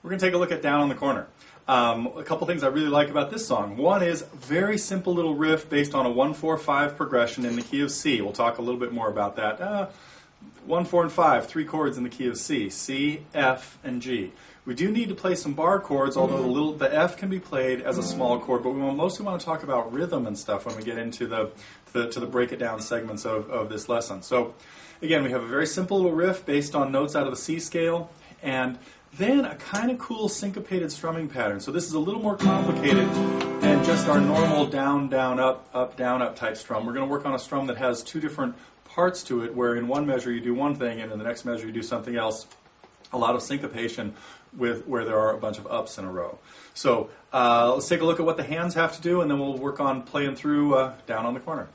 We're going to take a look at Down on the Corner. A couple things I really like about this song. One is very simple little riff based on a 1-4-5 progression in the key of C. We'll talk a little bit more about that. 1, 4, and 5, 3 chords in the key of C. C, F, and G. We do need to play some bar chords, although the F can be played as a small chord, but we mostly want to talk about rhythm and stuff when we get into the break it down segments of this lesson. So again, we have a very simple little riff based on notes out of the C scale, and then a kind of cool syncopated strumming pattern. So this is a little more complicated than just our normal down, down, up, down, up type strum. We're going to work on a strum that has two different parts to it, where in one measure you do one thing and in the next measure you do something else. A lot of syncopation where there are a bunch of ups in a row. So let's take a look at what the hands have to do, and then we'll work on playing through Down on the Corner.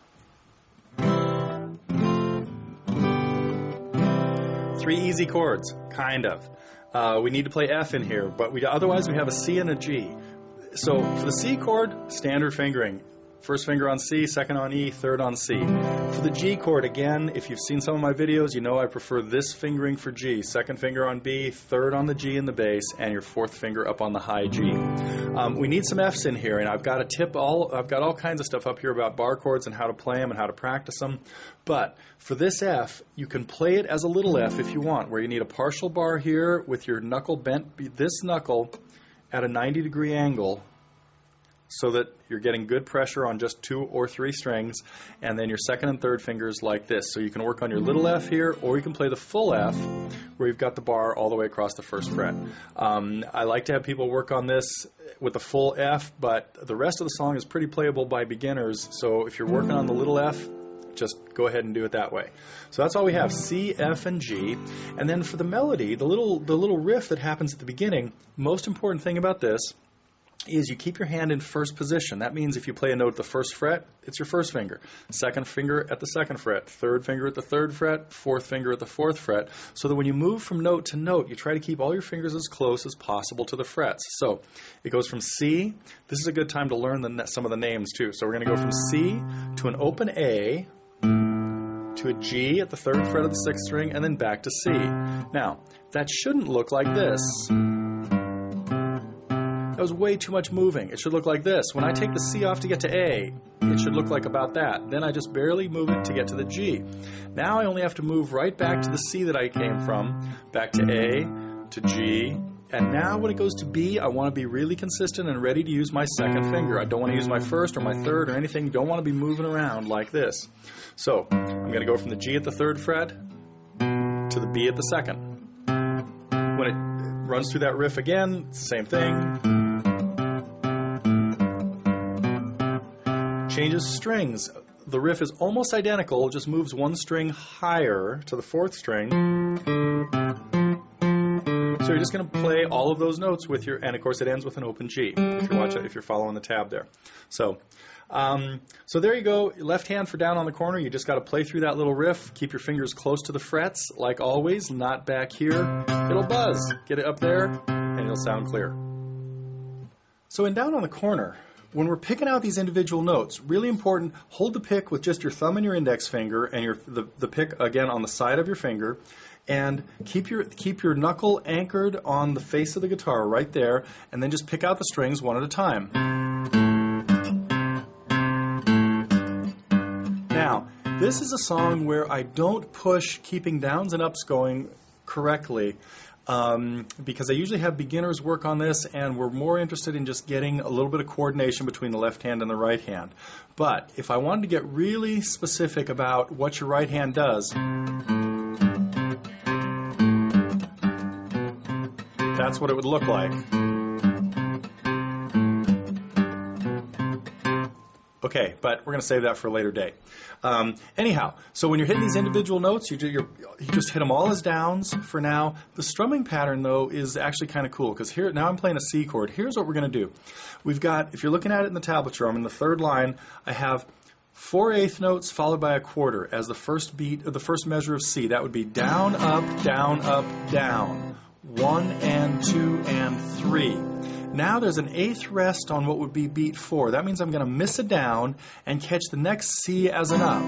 3 easy chords, kind of. We need to play F in here, but otherwise we have a C and a G. So for the C chord, standard fingering. First finger on C, second on E, third on C. For the G chord, again, if you've seen some of my videos, you know I prefer this fingering for G. Second finger on B, third on the G in the bass, and your fourth finger up on the high G. We need some Fs in here, and I've got all kinds of stuff up here about bar chords and how to play them and how to practice them. But for this F, you can play it as a little F if you want, where you need a partial bar here with your knuckle bent, this knuckle at a 90-degree angle, so that you're getting good pressure on just 2 or 3 strings, and then your second and third fingers like this. So you can work on your little F here, or you can play the full F, where you've got the bar all the way across the first fret. I like to have people work on this with the full F, but the rest of the song is pretty playable by beginners, so if you're working on the little F, just go ahead and do it that way. So that's all we have, C, F, and G. And then for the melody, the little riff that happens at the beginning, most important thing about this is you keep your hand in first position. That means if you play a note at the first fret, it's your first finger. Second finger at the second fret. Third finger at the third fret. Fourth finger at the fourth fret. So that when you move from note to note, you try to keep all your fingers as close as possible to the frets. So it goes from C. This is a good time to learn some of the names too. So we're going to go from C to an open A, to a G at the third fret of the sixth string, and then back to C. Now, that shouldn't look like this. That was way too much moving. It should look like this. When I take the C off to get to A, it should look like about that. Then I just barely move it to get to the G. Now I only have to move right back to the C that I came from, back to A, to G, and now when it goes to B, I want to be really consistent and ready to use my second finger. I don't want to use my first or my third or anything. Don't want to be moving around like this. So I'm going to go from the G at the third fret to the B at the second. When it runs through that riff again, same thing. Changes strings. The riff is almost identical, just moves one string higher to the fourth string. So you're just going to play all of those notes with your, and of course it ends with an open G, if you're following the tab there. So there you go, left hand for Down on the Corner. You just got to play through that little riff, keep your fingers close to the frets, like always, not back here. It'll buzz. Get it up there, and it'll sound clear. So in Down on the Corner, when we're picking out these individual notes, really important, hold the pick with just your thumb and your index finger, and the pick, again, on the side of your finger, and keep your knuckle anchored on the face of the guitar right there, and then just pick out the strings one at a time. Now, this is a song where I don't push keeping downs and ups going correctly, because I usually have beginners work on this, and we're more interested in just getting a little bit of coordination between the left hand and the right hand. But if I wanted to get really specific about what your right hand does, that's what it would look like. Okay, but we're going to save that for a later date. Anyhow, so when you're hitting these individual notes, you just hit them all as downs for now. The strumming pattern, though, is actually kind of cool, because here now I'm playing a C chord. Here's what we're going to do. We've got, if you're looking at it in the tablature, I'm in the third line. I have 4/8 notes followed by a quarter as the first beat, the first measure of C. That would be down, up, down, up, down. 1 and 2 and 3. Now there's an eighth rest on what would be beat 4. That means I'm going to miss a down and catch the next C as an up.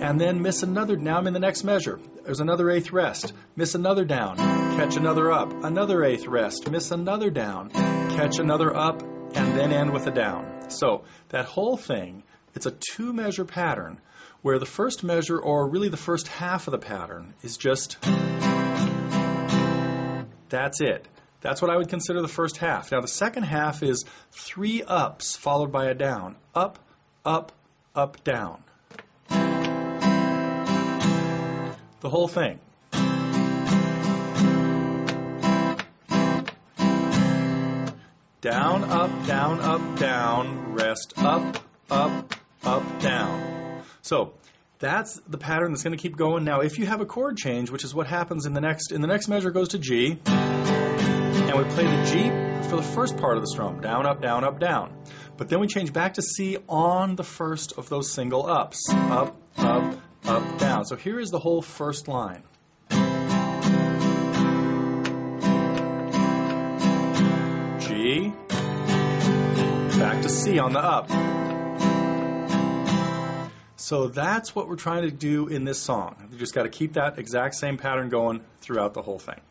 and then miss another. Now I'm in the next measure. There's another eighth rest. Miss another down. Catch another up. Another eighth rest. Miss another down. Catch another up, and then end with a down. So that whole thing, it's a 2-measure pattern where the first measure, or really the first half of the pattern, is just, that's it. That's what I would consider the first half. Now the second half is 3 ups followed by a down. Up, up, up, down. The whole thing. Down, up, down, rest, up, up, up, down. So that's the pattern that's going to keep going. Now if you have a chord change, which is what happens in the next measure goes to G, and we play the G for the first part of the strum, down, up, down. But then we change back to C on the first of those single ups, up, up, up, down. So here is the whole first line. G, back to C on the up. So that's what we're trying to do in this song. You just got to keep that exact same pattern going throughout the whole thing.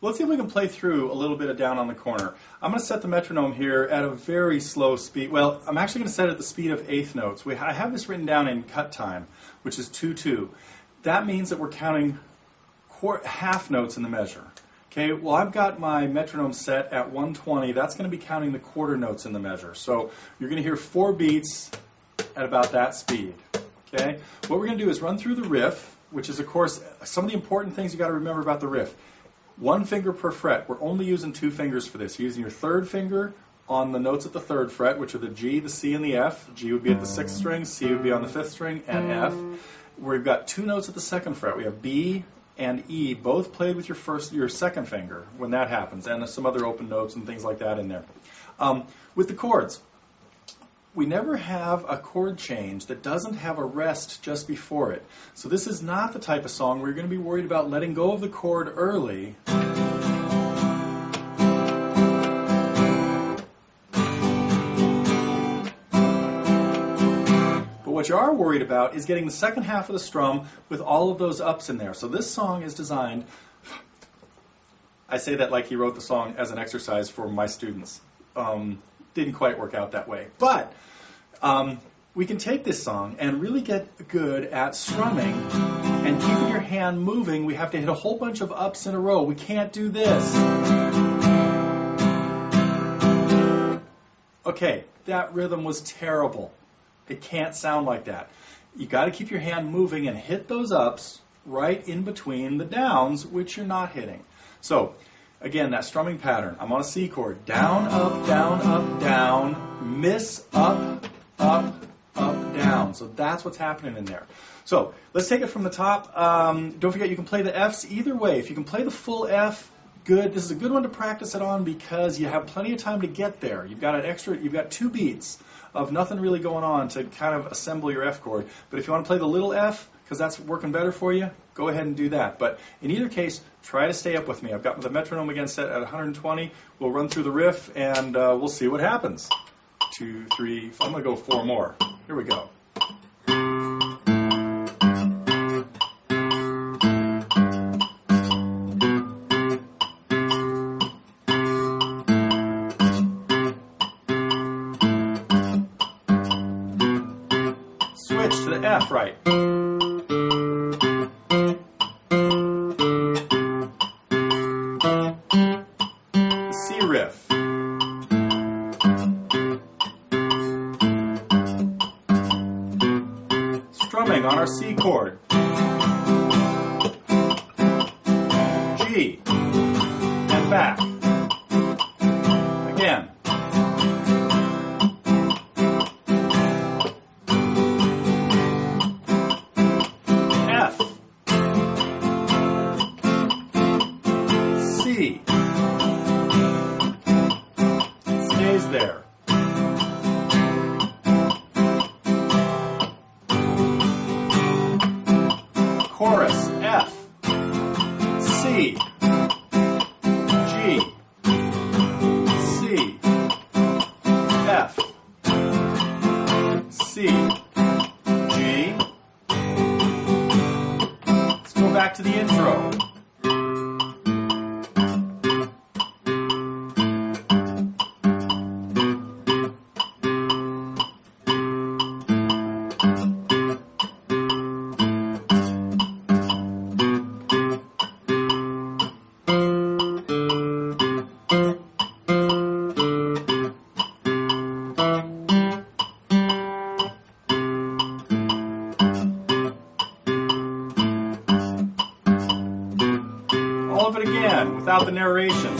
Let's see if we can play through a little bit of Down on the Corner. I'm going to set the metronome here at a very slow speed. Well, I'm actually going to set it at the speed of eighth notes. I have this written down in cut time, which is 2-2. That means that we're counting half notes in the measure. Okay, well, I've got my metronome set at 120. That's going to be counting the quarter notes in the measure. So you're going to hear 4 beats at about that speed. Okay, what we're going to do is run through the riff, which is, of course, some of the important things you got to remember about the riff. 1 finger per fret. We're only using 2 fingers for this. You're using your third finger on the notes at the 3rd fret, which are the G, the C, and the F. G would be at the 6th string, C would be on the 5th string, and F. We've got 2 notes at the 2nd fret. We have B and E, both played with your 2nd finger when that happens, and there's some other open notes and things like that in there. With the chords, we never have a chord change that doesn't have a rest just before it. So this is not the type of song where you're going to be worried about letting go of the chord early. But what you are worried about is getting the second half of the strum with all of those ups in there. So this song is designed, I say that like he wrote the song as an exercise for my students. Didn't quite work out that way. But we can take this song and really get good at strumming and keeping your hand moving. We have to hit a whole bunch of ups in a row. We can't do this. Okay, that rhythm was terrible. It can't sound like that. You got to keep your hand moving and hit those ups right in between the downs, which you're not hitting. So, again, that strumming pattern. I'm on a C chord. Down, up, down, miss, up, up, up, down. So that's what's happening in there. So let's take it from the top. Don't forget you can play the Fs either way. If you can play the full F, good. This is a good one to practice it on because you have plenty of time to get there. You've got 2 beats of nothing really going on to kind of assemble your F chord. But if you want to play the little F, because that's working better for you, go ahead and do that. But in either case, try to stay up with me. I've got the metronome again set at 120. We'll run through the riff, and we'll see what happens. 2, 3, 4. I'm going to go 4 more. Here we go. Switch to the F right. Riff. Strumming on our C chord. G. And back. Again. F. C. Stays there. Chorus, F, C, G, C, F, C, G, of it again without the narration.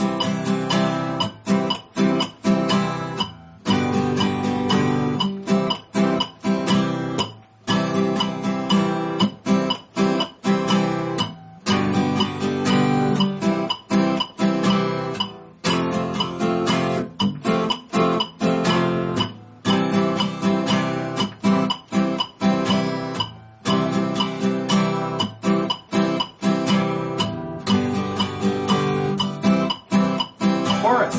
Chorus.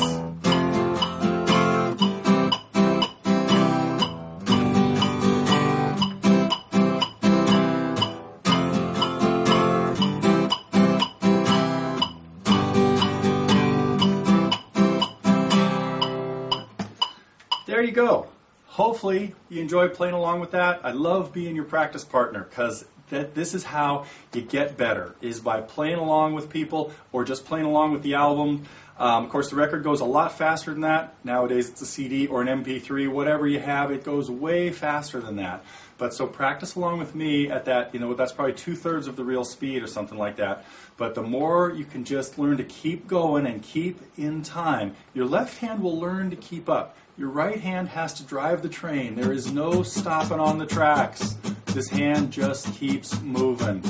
There you go. Hopefully you enjoy playing along with that. I love being your practice partner because this is how you get better, is by playing along with people or just playing along with the album. Of course, the record goes a lot faster than that. Nowadays, it's a CD or an MP3, whatever you have, it goes way faster than that. But so practice along with me at that, that's probably 2/3 of the real speed or something like that. But the more you can just learn to keep going and keep in time, your left hand will learn to keep up. Your right hand has to drive the train. There is no stopping on the tracks. This hand just keeps moving.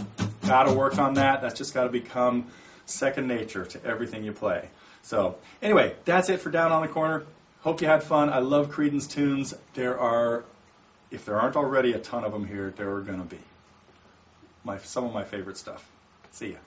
Got to work on that. That's just got to become second nature to everything you play. So anyway, that's it for Down on the Corner. Hope you had fun. I love Creedence tunes. There are, if there aren't already a ton of them here, there are going to be some of my favorite stuff. See ya.